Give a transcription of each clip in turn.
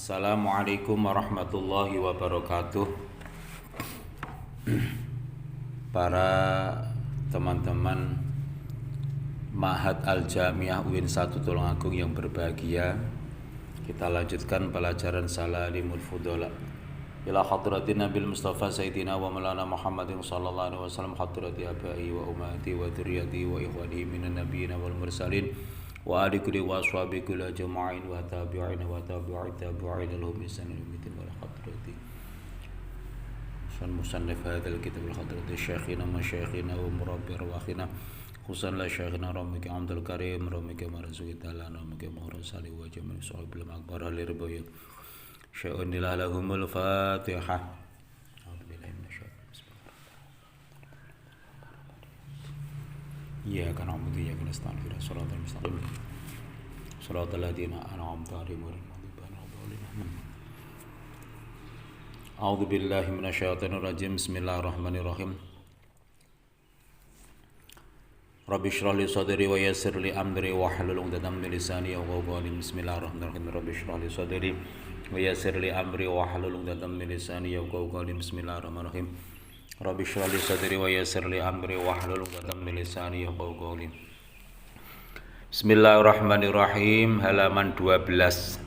Assalamualaikum warahmatullahi wabarakatuh. Para teman-teman Ma'had Al-Jamiah UIN 1 Tulungagung yang berbahagia, kita lanjutkan pelajaran Salamul Fudhala ila hadratin Nabil Mustafa Sayyidina wa Maulana Muhammadin sallallahu alaihi wasallam, hadrati abai wa ummati wa dzurriyyati wa ikhwani minan nabiyyin wal mursalin wa ali kulli wa ashabi kulli jama'in wa tabi'in wa tabi'in tabi'in lahum bi ihsan ila yaumil wal hadrati musannif hadzal kitab al hadrati syekhina masyayikhina wa murabbi arwahina khususan la syekhina ramika Abdul Karim ramika marzuqi ta'ala ramika murasali wa jami'i sahibil akbar al-ribayat syai'un lahumul fatihah. Iyyaka na'budu wa iyyaka nasta'in shiratal mustaqim shiratal ladzina an'amta 'alaihim ghairil maghdubi 'alaihim. A'udzu billahi minasyaitonir rajim. Bismillahirrahmanirrahim. Rabbi shrah li sadri wa yassir li amri wa hlul 'uqdatam min lisani yafqahu qawli. Bismillahirrahmanirrahim. Rabbi shrah li sadri wa yassir li amri wa hlul 'uqdatam min lisani yafqahu qawli. Bismillahirrahmanirrahim. Rabbi shrah li sadri wa yassir li amri wa hlul 'uqdatam min lisani yafqahu qawli. Bismillahirrahmanirrahim. Halaman 12.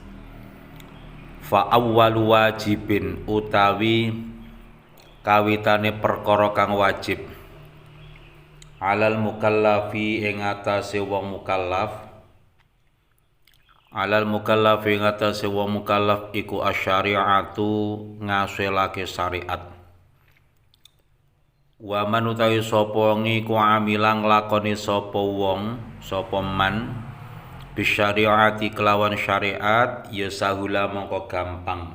Fa awwalu wajibin utawi kawitane perkara kang wajib alal mukallafi ing atase wong mukallaf, alal mukallafi ing atase wong mukallaf iku asyari'atu ngasilake syariat. Wa man utawi sapa ngiku amilang lakoni sapa wong sapa man bisyariati kelawan syariat ya sahula mongko gampang,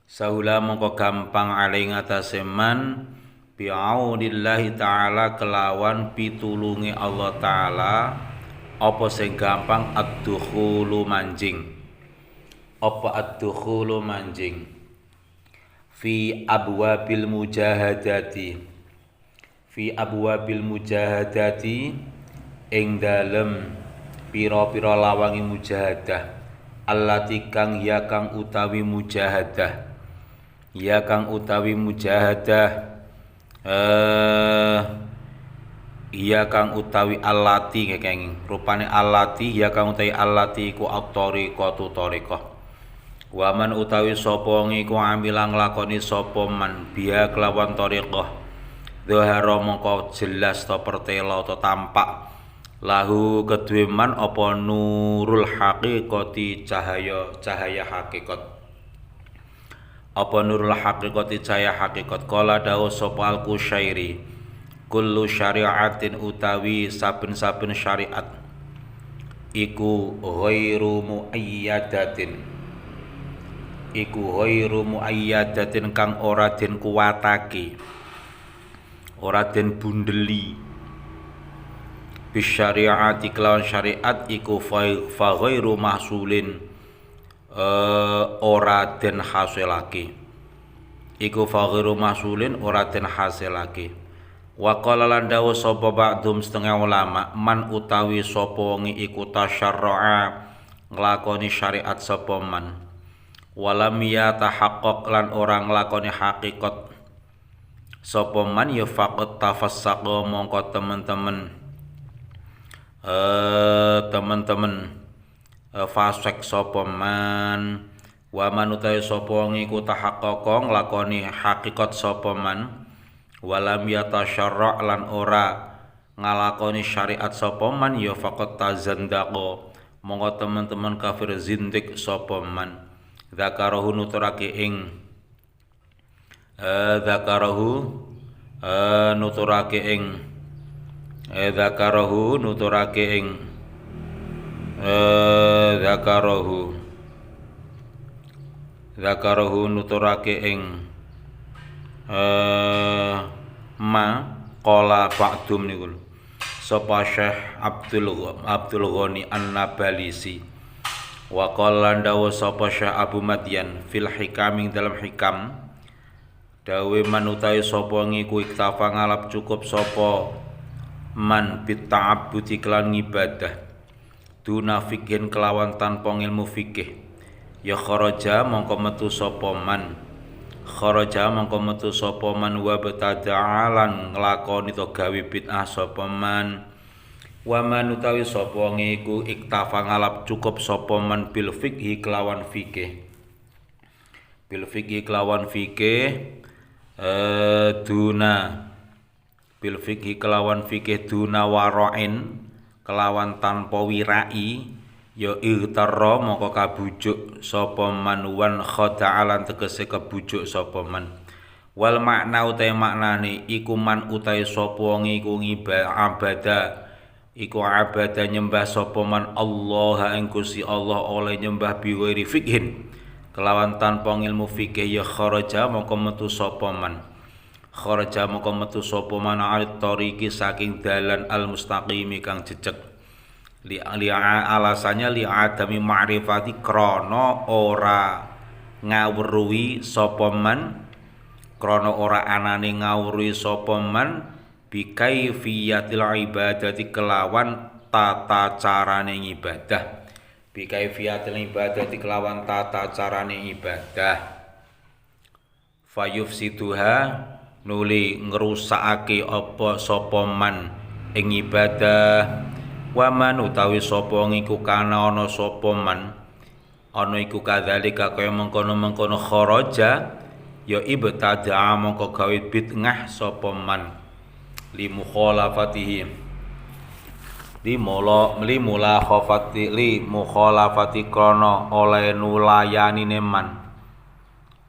sahula mongko gampang ali ngatasé man bi'aunillahi ta'ala kelawan pitulunge Allah taala. Apa sing gampang? Ad-dukhulu manjing. Apa ad-dukhulu manjing fi abwabil mujahadati, fi abwabil mujahadati ing dalem pira-pira lawangi mujahadah, allati kang ya kang utawi mujahadah, ya kang utawi mujahadah ya kang utawi allati kenging rupane allati ya kang utawi allati ku at-tariqatu tariqah. Wa man utawi sapa ngiku amilang lakoni sapa man biya kelawan tariqah dzahara mongko jelas to pertela to tampak lahu kedue man apa nurul haqiqati cahaya hakikat, apa nurul haqiqati cahaya hakikat. Qala dawu sapa al-Qusyairi kullu syari'atin utawi saben-saben syariat iku ghairu muayyadatin, iku ghairu muayyadatin kang ora den kuwatake, ora den bundeli bisyari'ati kelawan syariat iku fa ghairu mahsulin ora den hasilake, iku fa ghairu mahsulin ora den hasilake. Wa qala lan dawu sapa ba'dhum setengah ulama man utawi sapa wong iku tasyarra'a nglakoni syariat sapa man walam yatahaqqaq lan ora nglakoni hakikat sapa man ya faqat tafassaqa mongko teman-teman fasek sapa man. Wa man utawi sapa ngiku tahaqqaqa nglakoni hakikat sapa man walam yatasyarra' lan ora ngalakoni syariat sapa man ya faqat tazandaqa mongko teman-teman kafir zindik sapa man. Dzakarahu nuturake ing dzakarahu nuturake ing dzakarahu nuturake ing dzakarahu nuturake ing ma qala ba'dum niku sapa Syekh Abdul Ghani An-Nabalisi. Wa qala dawu sapa Syekh Abu Madyan fil hikam dalam hikam dawe man utawi sapa ngiku iktafa ngalap cukup sapa man bita'abbudi kelan ibadah duna fikhin kelawan tanpa ilmu fikih ya kharaja mongko metu sapa man kharaja mongko metu sapa man wa betada'alan nglakoni to gawe bid'ah sapa man wa man utawi sapa ngiku iktafa ngalap cukup sapa man bil fikhi kelawan fikih duna bil fikhi kelawan fikih duna wara'in kelawan tanpa wirai ya irtarra mongko kabujuk sapa man wan khada'alan tegese kebujuk sapa man wal makna utahe maknane iku man utahe sapa wong iku ngibada iku abada nyembah sapa man Allah ing Gusti Allah oleh nyembah bi ghairi fikhin kelawan tanpa ilmu fikih ya kharaja mongko metu sapa man alit tariqi saking dalan al mustaqimi kang jejeg alasannya li adami ma'rifati krana ora ngawruhi sapa man krana ora anane ngawruhi sapa man bi kaifiyatil ibadati kelawan tata carane ibadah fayufsiduha nuli ngrusakake apa sapa man ing ibadah wa man utawi sapa ngiku kana ana sapa man ana iku kadzalika kaya mengkono-mengkono kharaja ya ibtada'a mongko gawe bid'ah sapa man li mukhalafati krana oleh nulayani man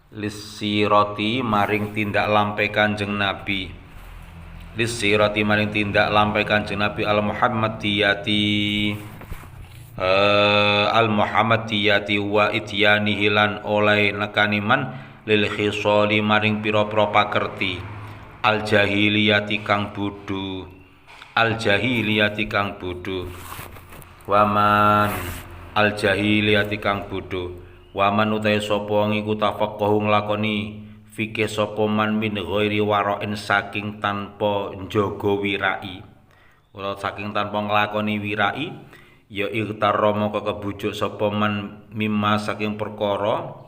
lisirati maring tindak lampe Kanjeng Nabi al Muhammadiyati wa ityanihi lan oleh nekani man lil khisali maring pira-pira pakerti al jahiliyati kang bodho waman al jahiliyati kang bodho waman utahe sapa ngiku tafaqahu nglakoni fikih sapa man min ghairi wara'in saking tanpa njaga wirai utawa saking tanpa nglakoni wirai ya irtarra moko kebujuk sapa man mimma saking perkara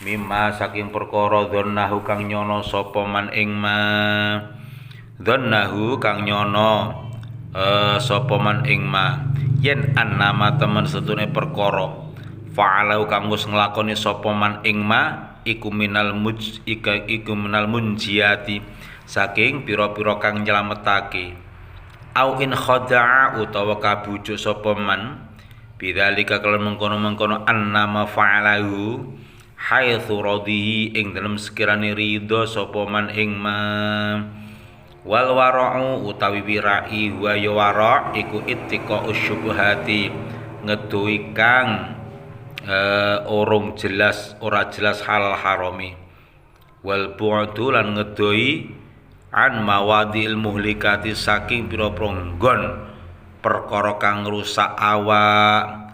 dzannahu kang nyono sapa man ing ma dzannahu kang nyono sapa man ing ma yen annama temen setune perkara fa'alau kang wis nglakoni sapa man ing ma iku minal munjiati saking pira-pira kang nyelametake au in khada'a utawa kabujuk sapa man bidzalika kelawan mengkono-mengkono annama fa'alahu haitsu radihi ing dalem sekirane ridho sapa man ing ma wal wara'u utawi wirai wa ya wara' iku ittiqa usyubhati ngedohi kang ora jelas halal harami wal bu'du lan ngedohi an mawadil muhlikati saking pira-pira nggon perkara kang ngrusak awak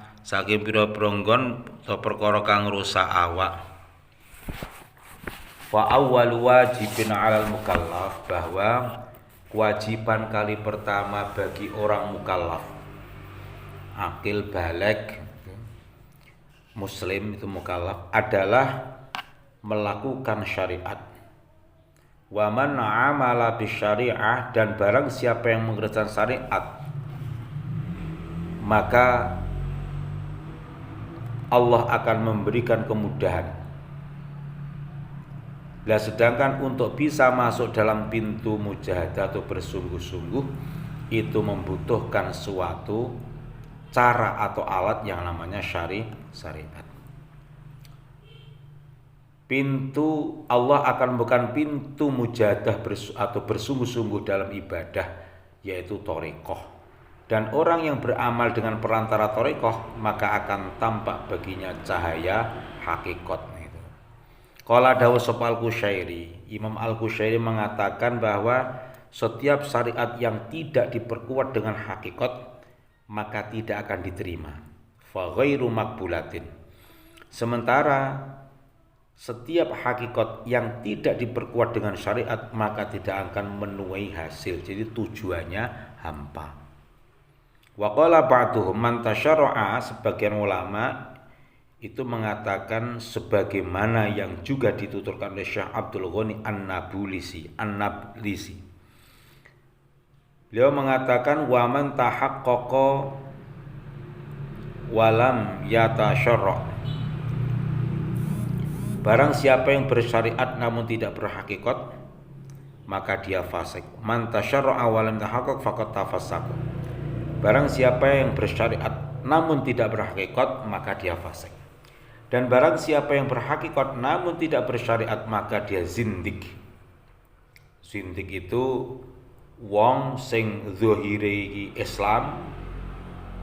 Fa awwal wajibin 'alal mukallaf bahwa kewajiban kali pertama bagi orang mukallaf akil baligh muslim itu mukallaf adalah melakukan syariat. Wa man 'amala bisyari'ah dan barang siapa yang mengerjakan syariat maka Allah akan memberikan kemudahan. Nah, sedangkan untuk bisa masuk dalam pintu mujahadah atau bersungguh-sungguh itu membutuhkan suatu cara atau alat yang namanya syariat. Pintu Allah akan bukan pintu mujahadah atau bersungguh-sungguh dalam ibadah yaitu thariqah. Dan orang yang beramal dengan perantara thariqah maka akan tampak baginya cahaya hakikat itu. Qala dawu Al-Qushairi, Imam Al-Qushairi mengatakan bahwa setiap syariat yang tidak diperkuat dengan hakikat maka tidak akan diterima. Fa ghairu maqbulatin. Sementara setiap hakikat yang tidak diperkuat dengan syariat maka tidak akan menuai hasil. Jadi tujuannya hampa. Wa qala ba'duhum man tasyarra'a, sebagian ulama itu mengatakan sebagaimana yang juga dituturkan oleh Syekh Abdul Ghani An-Nablisi. Beliau mengatakan waman tahaqqaqa walam yatasyarra. Barang siapa yang bersyariat namun tidak berhakikat, maka dia fasik. Man tasyarra walam tahaqqaq faqad tafassaq. Barang siapa yang bersyariat namun tidak berhakikat, maka dia fasik. Dan barang siapa yang berhakikat namun tidak bersyariat, maka dia zindik. Zindik itu wong sing zahire Islam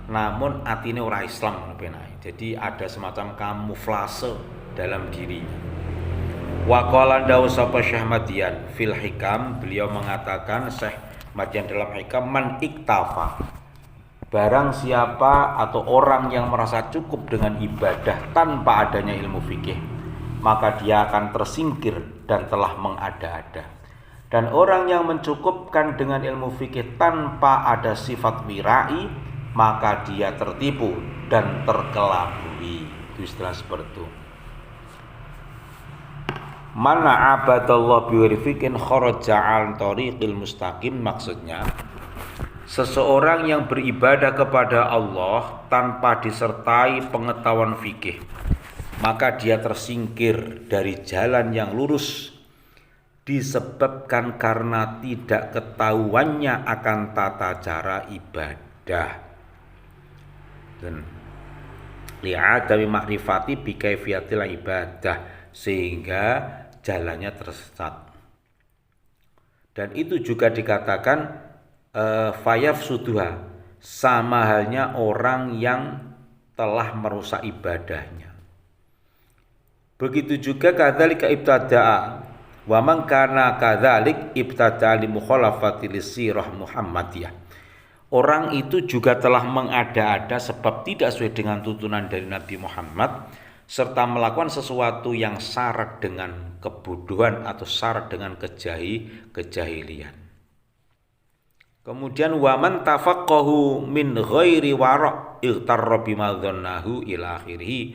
namun atine ora Islam penae. Jadi ada semacam kamuflase dalam dirinya. Wa qala dawu sapa Syekh Madian fil hikam, beliau mengatakan Syekh Madian dalam hikam, man iktafa, barang siapa atau orang yang merasa cukup dengan ibadah tanpa adanya ilmu fikih, maka dia akan tersingkir dan telah mengada-ada. Dan orang yang mencukupkan dengan ilmu fikih tanpa ada sifat wirai, maka dia tertipu dan terkelabui. Itu istilah seperti itu. Mana abadallah biwiri fikin kharaja al tariqil mustaqim, maksudnya seseorang yang beribadah kepada Allah tanpa disertai pengetahuan fikih, maka dia tersingkir dari jalan yang lurus disebabkan karena tidak ketahuannya akan tata cara ibadah. Dan li'adami ma'rifati bikaifiyatil ibadah, sehingga jalannya tersesat. Dan itu juga dikatakan fayaf suduha, sama halnya orang yang telah merusak ibadahnya. Begitu juga kadzalika ibtada'a wa man kana kadzalik ibtada'a li mukhalafati lisirah Muhammadiyah. Orang itu juga telah mengada-ada sebab tidak sesuai dengan tuntunan dari Nabi Muhammad, serta melakukan sesuatu yang syarat dengan kebodohan atau syarat dengan kejahilian. Kemudian waman tafaqqahu min ghairi wara' ightarra bima dhannahu ila akhirih.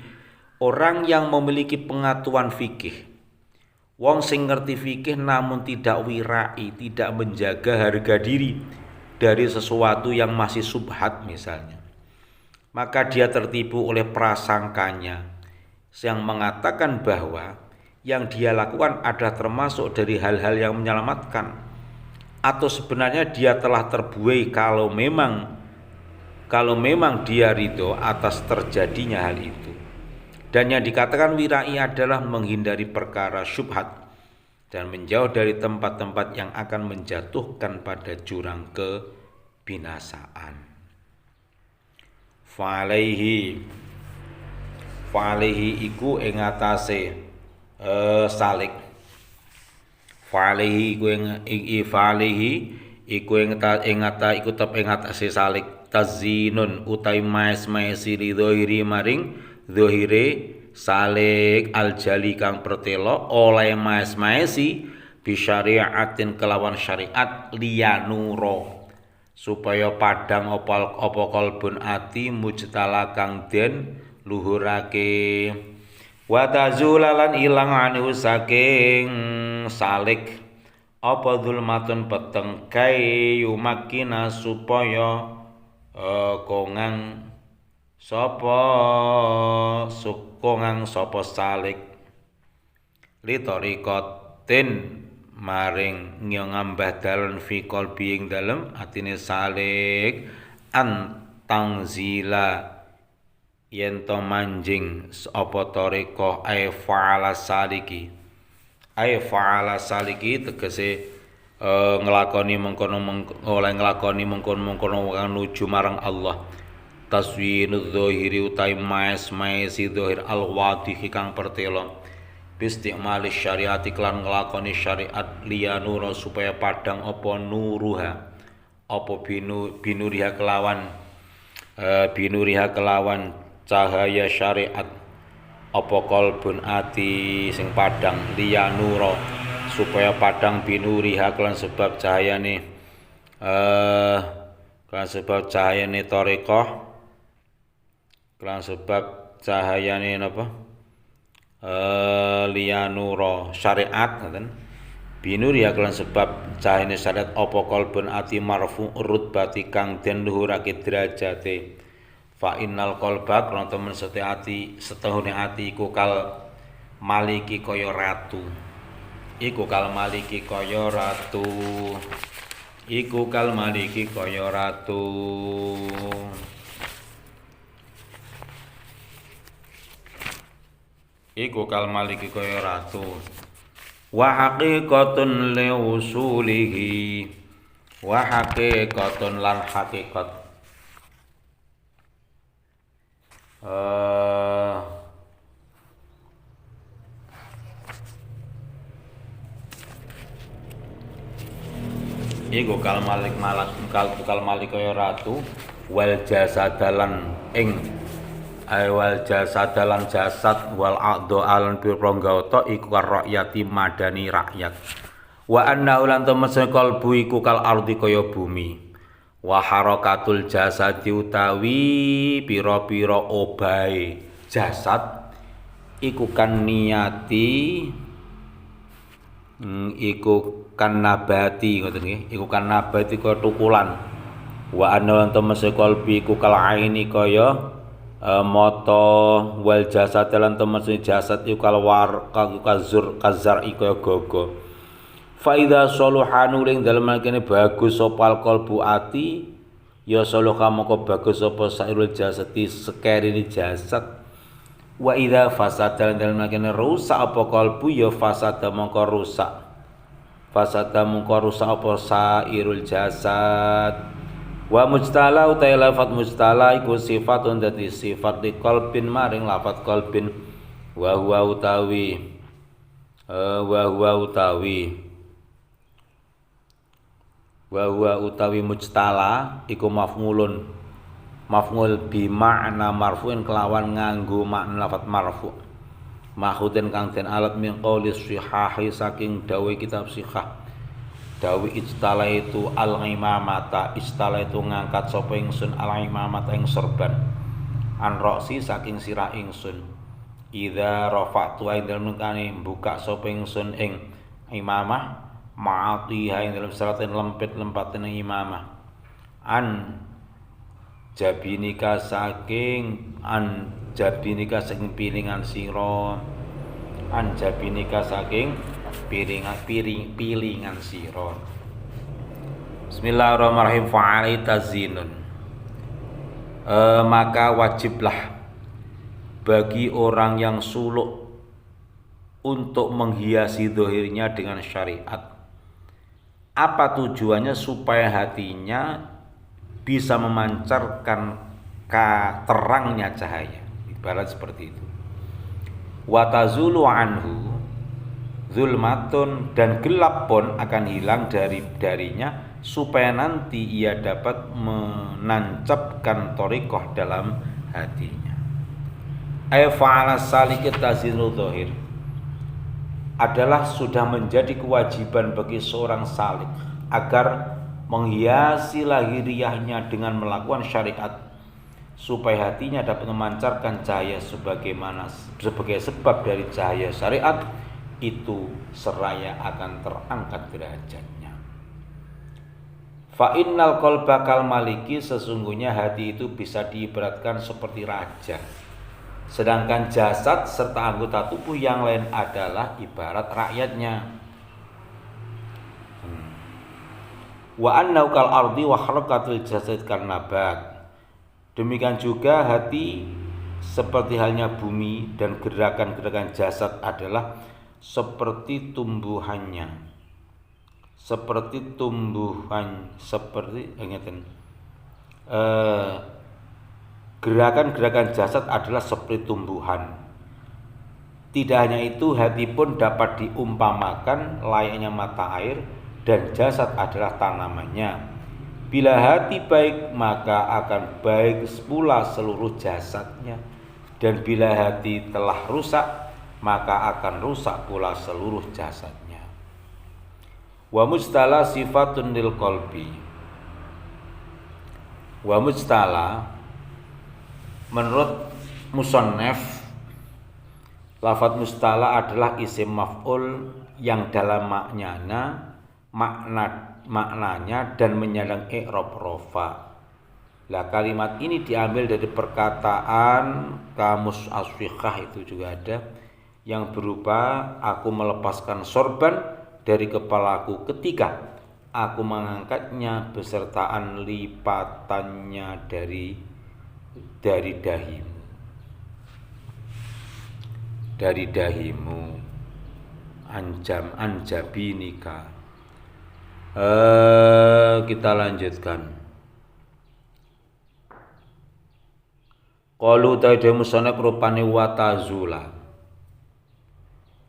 Orang yang memiliki pengetahuan fikih, wong sing ngerti fikih namun tidak wirai, tidak menjaga harga diri dari sesuatu yang masih subhat misalnya, maka dia tertipu oleh prasangkanya yang mengatakan bahwa yang dia lakukan adalah termasuk dari hal-hal yang menyelamatkan, atau sebenarnya dia telah terbuai kalau memang dia ridho atas terjadinya hal itu. Dan yang dikatakan wirai adalah menghindari perkara syubhat dan menjauh dari tempat-tempat yang akan menjatuhkan pada jurang kebinasaan. Fa'alaihi iku ing atase salik. Fa'alaihi iku ing atase salik tazinun utai maes-maesi ridhoiri maring zahire salik aljali kang pertelo oleh maes-maesi bisyariatin kelawan syariat liyanuro, supaya padang apa kalbun ati mujtala kang den luhurake wa tazulalan ilang anu saking salik apa zulmatun peteng kai yumakina supaya kongang sapa salik li tariqatin maring ngambah dalon fi qalbi ing dalem atine salik antangzila yen to manjing apa tariqah ay fa'ala saliki tegese nglakoni mengkono nuju marang Allah. Taswinu dzahiri utai maes-maesi dzahir al-wadhi kang pertelo bisti'mali syariati klan nglakoni syariat liyanura supaya padang apa nuruha apa binuriha kelawan cahaya syariat apa kalbun ati sing padang liyanura supaya padang binuriha klan sebab cahayane tariqah, kelan sebab cahayane napa liyanura syariat ngoten binur ya kelan sebab cahayane syariat apa qalbun ati marfu rutbati kang den luhurake derajate fa innal qalba kana temen setehune ati iku kal maliki kaya ratu iku kal maliki kaya ratu iku kal maliki kaya ratu iku kal maliki kaya ratu wa haqiqatun li usulihi wa haqiqatun lan haqiqat iku kal malik kaya ratu wal jasadalan ing wal jasadalan jasad wal a'dha alan pirangga iku rakyati madani rakyat wa anna ulan temese kalbu iku kal ardi kaya bumi wa harakatul jasadi utawi pira-pira obahe jasad iku kan niyati iku kan nabati ngoten nggih iku kan nabati kaya tukulan wa anna ulan temese kalbi iku kal aini kaya mata wal jasad lan temese jasad iku kalwar kazar iku kaya gogo fa idza saluhanu ing dalem kene bagus sapa qalbu ati ya saluha moko bagus sapa sairul jasadi sekerine jasad wa idza fasada dalem kene rusak apa qalbu ya fasada moko rusak apa sairul jasad wa mujtala utai lafat mujtala iku sifatun dadi sifat di qalbin maring lafat qalbin wa huwa utawi mujtala iku maf'ul bi makna marfu'in kelawan nganggo makna lafat marfu' makhuden kang den alat min qouli shihahi saking dawuh kitab sihah dawi istala itu al-imamata istala itu ngangkat sapa ingsun al-imamata ing sorban an roksi saking sirah ingsun idza rafa'tu ing dalem kane buka sapa ingsun ing imamah ma'atiha ing dalem seraten lempit-lempaten imamah an jabinika saking piringan sira an jabinika saking piringan sira. Bismillahirrahmanirrahim fa'ali tazinun. Maka wajiblah bagi orang yang suluk untuk menghiasi zahirnya dengan syariat. Apa tujuannya? Supaya hatinya bisa memancarkan terangnya cahaya. Ibarat seperti itu. Wa tazulu anhu zulmatun dan gelap pun akan hilang darinya supaya nanti ia dapat menancapkan thariqah dalam hatinya. Ay fa'ala salik tazinul zahir adalah sudah menjadi kewajiban bagi seorang salik agar menghiasi lahiriahnya dengan melakukan syariat supaya hatinya dapat memancarkan cahaya sebagai sebab dari cahaya syariat itu seraya akan terangkat derajatnya. Fa innal qalba kal maliki sesungguhnya hati itu bisa diibaratkan seperti raja. Sedangkan jasad serta anggota tubuh yang lain adalah ibarat rakyatnya. Wa annau kal ardi wa harakatul jasad kan nabat. Demikian juga hati seperti halnya bumi dan gerakan-gerakan jasad adalah seperti gerakan-gerakan jasad adalah seperti tumbuhan. Tidak hanya itu, hati pun dapat diumpamakan layaknya mata air dan jasad adalah tanamannya. Bila hati baik maka akan baik pula seluruh jasadnya, dan bila hati telah rusak maka akan rusak pula seluruh jasadnya. Wa mustala sifatun lil qalbi. Wa mustala menurut musannaf, lafadz mustala adalah isim maf'ul yang dalam maknanya dan menyandang i'rab rafa. Lah kalimat ini diambil dari perkataan Kamus As-Shikhah, itu juga ada, yang berupa aku melepaskan sorban dari kepalaku ketika aku mengangkatnya besertaan lipatannya dari dahimu anjabinika. Kita lanjutkan. Qalu ta'idha musannaf rupane watazula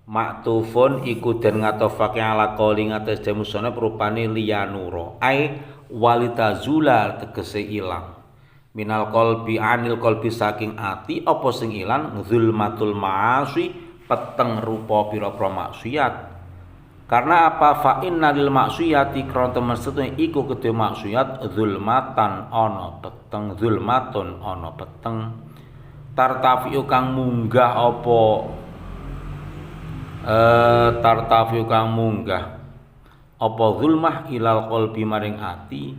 maktufun iku den ngatofake ala qali ngatas musannaf rupane liyanuro ai walitazula tegese ilang minal qalbi anil qalbi saking ati apa sing ilang zulmatul ma'asi peteng rupa pira-pira maksiat. Karena apa? Fa inna lil maksiyati kron temen setune iku kedhe maksiat zulmatan ana peteng, zulmatun ana peteng, tartafiu kang munggah apa zulmah ilal qalbi maring ati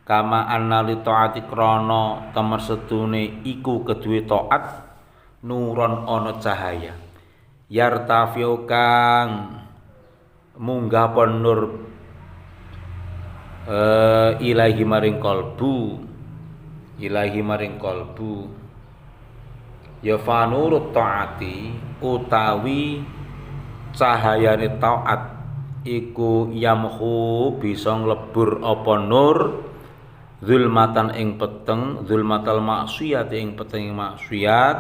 kama anna li taati krana temen setune iku kedue taat nuron ana cahaya yartafiu kang munggah pon nur ilahi maring kalbu ya fanurut taati utawi cahayane taat iku yamhu bisa nglebur apa nur zulmatan ing peteng zulmatal maksiyat ing peteng maksiat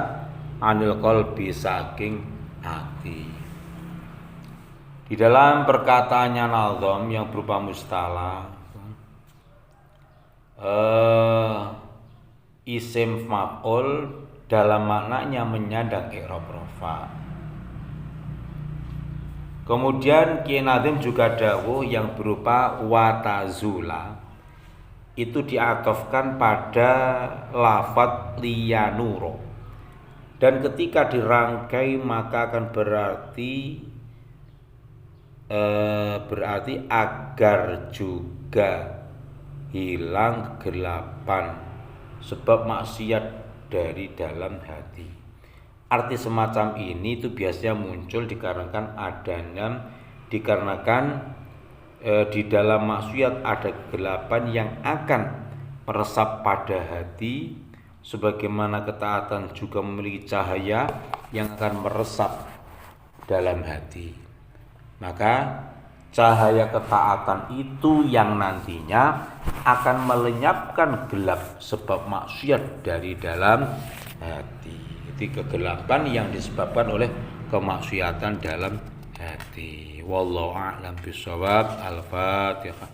anil qalbi saking ati. Di dalam perkataannya Nazam yang berupa mustalah isim maf'ul dalam maknanya menyandang i'rab rafa. Kemudian Ki Nazim juga dawuh yang berupa watazula itu diatofkan pada lafadz liyanuro dan ketika dirangkai maka akan berarti agar juga hilang kegelapan sebab maksiat dari dalam hati. Arti semacam ini itu biasanya muncul dikarenakan di dalam maksiat ada kegelapan yang akan meresap pada hati, sebagaimana ketaatan juga memiliki cahaya yang akan meresap dalam hati. Maka cahaya ketaatan itu yang nantinya akan melenyapkan gelap sebab maksiat dari dalam hati. Itu kegelapan yang disebabkan oleh kemaksiatan dalam hati. Wallahu a'lam bishawab. Al-Fatihah.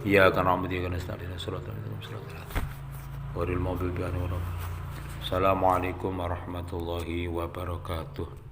Ya kana amdi kana nasta'in shiratal mustaqim. Waril maghdubi alaihim. Assalamualaikum warahmatullahi wabarakatuh.